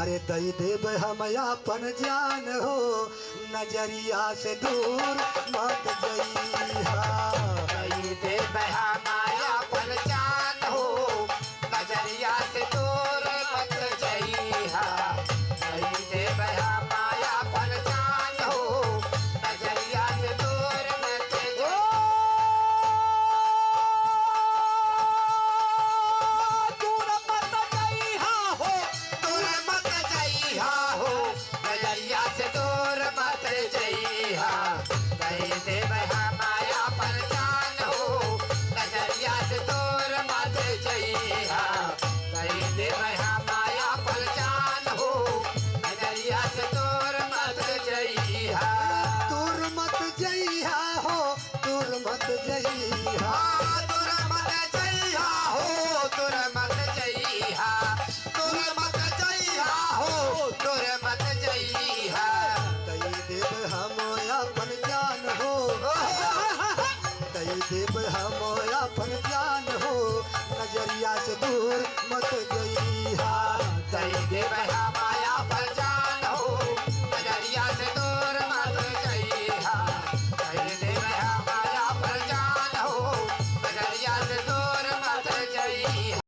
अरे दई देव हम अपन जान हो, नजरिया से दूर मत जइहा। दई देव हम अपन जान हो, नजरिया से दूर मत जइहा। दई देव हम अपन जान हो, नजरिया से दूर मत जइहा। दूर मत जइहा हो, दूर मत जइहा हो, नजरिया से दूर मत जइहा। दई देव हम अपन जान हो, नजरिया से दूर मत जइहा। दई देव हम अपन जान हो, नजरिया से दूर मत जइहा। दूर मत जइहा हो, दूर मत जइहा। दूर मत जइहा हो, दूर मत जइहा। दूर मत जइहा हो, दूर मत जइहा। दई देव हम अपन जान हो, दई देव हम अपन जान हो, नजरिया से दूर मत